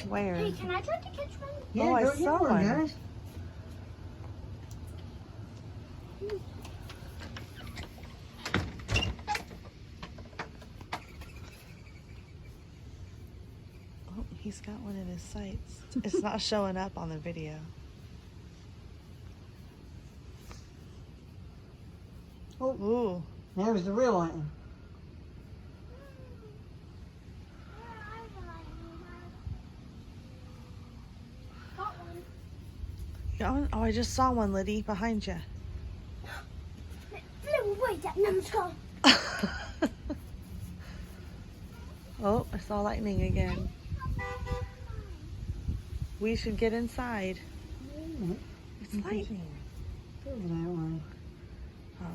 Where? Hey, can I try to catch one? Yeah, Oh, I go get saw one. guys. Oh, he's got one in his sights. It's not showing up on the video. Oh, Ooh. there's the real lightning. Got one. Oh, I just saw one, Liddy, behind you. Flew away that number. Oh, I saw lightning again. We should get inside. It's lightning. Look at that one. Oh.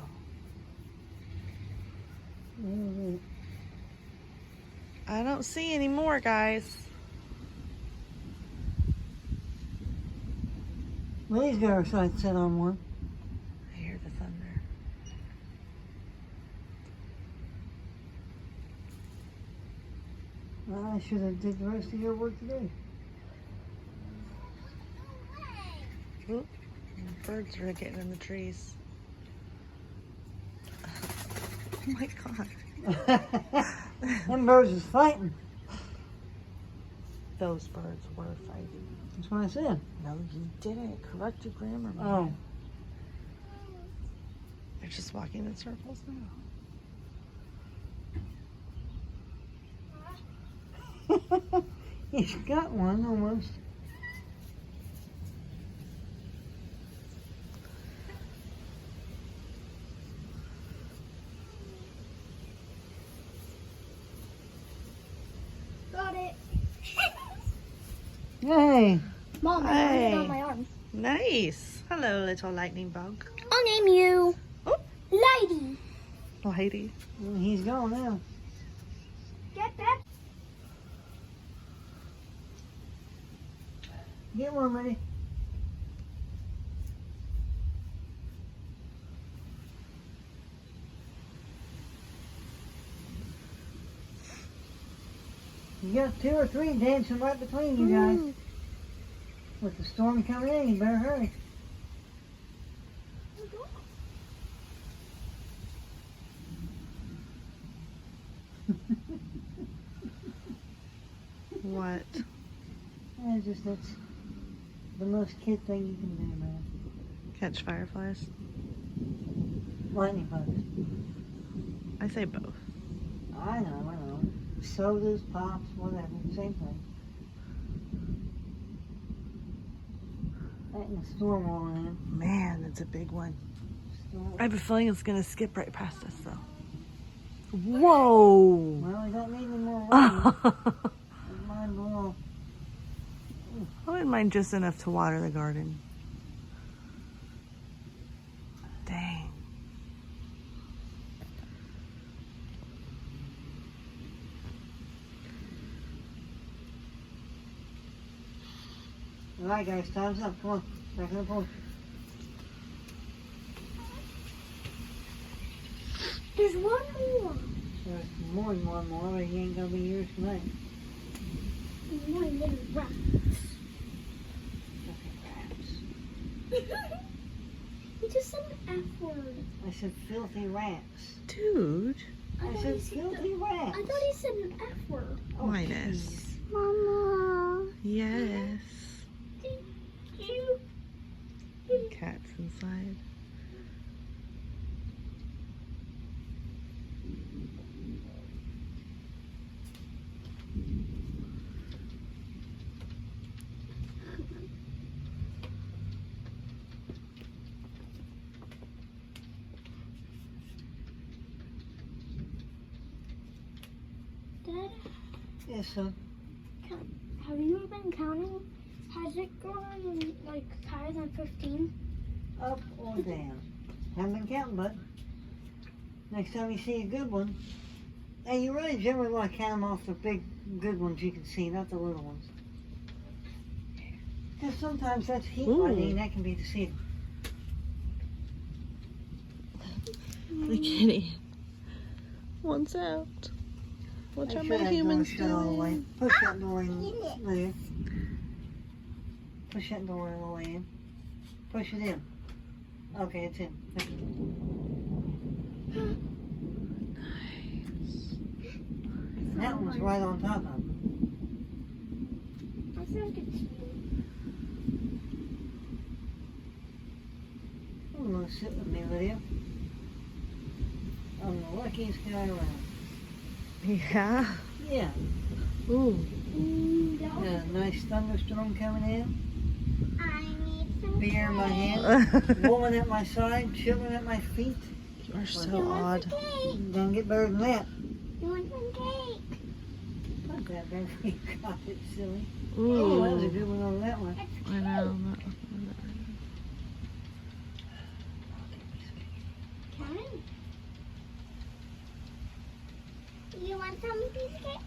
Wait. I don't see any more, guys. Lily's got her sights set on one. I hear the thunder. I should have did the rest of your work today. Oop. Birds are getting in the trees. Oh my God. Them birds is fighting. Those birds were fighting. That's what I said. No, you didn't. Correct your grammar, man. Oh. They're just walking in circles now. He's got one almost. Got it. Hey. Mom, I landed Hey. on my arm. Nice. Hello, little lightning bug. I'll name you Oh. Lady. Lady. He's gone now. Get that. Get one ready. You got 2 or 3 dancing right between you guys. With the storm coming in, you better hurry. What? That's the most kid thing you can do, man. Catch fireflies? Lightning bugs. I say both. I know. Sodas, pops, whatever, same thing. That and the storm rolling in. Man, that's a big one. Storm. I have a feeling it's going to skip right past us, though. Whoa! Well, we don't need any more rain. Mine will. I wouldn't mind just enough to water the garden. Dang. All right, guys, time's up. Come on, back in the pool. There's one more. There's more than one more, but he ain't gonna be yours tonight. One little rat. He just said an F word. I said filthy rats. Dude. I said filthy rats. I thought he said an F word. Oh, Minus. jeez. Mama. Yes. You. Cat's inside. Dad, Yes, son. have you been counting? Has it gone like higher than 15? Up or down? Haven't been counting, bud. Next time you see a good one. Hey, you really generally want to count them off the big, good ones you can see, not the little ones. Because sometimes that's heat lightning, and that can be deceiving. The kitty. One's out. What are my humans doing? Push that door in there. Push that door all the way in. Push it in. Okay, it's in. That one's right on top of it. I think it's you. I'm gonna sit with me, Lydia. I'm the luckiest guy around. Yeah. Yeah. Ooh. That was Got a nice thunderstorm coming in. I need some Beer in my cake. hand. Woman at my side. Children at my feet. You are so You want odd. some cake? Doesn't get better than that. You want some cake? Not that bad for you. God, it's silly. Oh, that was a Ooh. good one on that one. It's I know. I'm not- Karen? You want some piece of cake?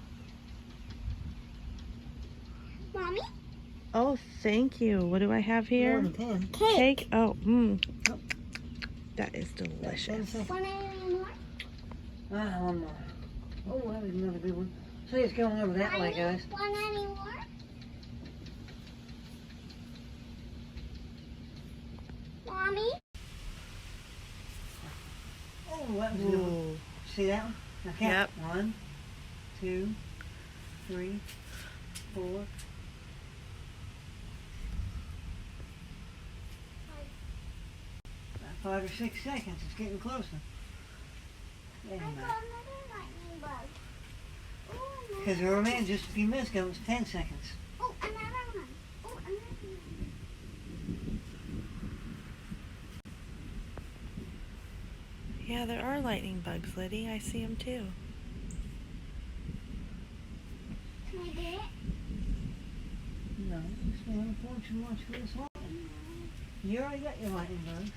Mommy? Oh, thank you. What do I have More here? than 10. Cake. Oh, that is About 10 delicious. seconds. Want any more? One more. Oh, that was another good one. See, it's going over that way, guys. Want any more? Mommy? Oh, that was a good one. Ooh. See that one? Now count. Yep. 1, 2, 3, 4. 5 or 6 seconds. It's getting closer. I got another lightning bug. Oh, another. Because we were man just a few minutes ago, it was 10 seconds. Oh, another one. Oh, another one. Yeah, there are lightning bugs, Liddy. I see them too. Can I get it? No, stay on the porch and watch for this lightning. You already got your lightning bugs.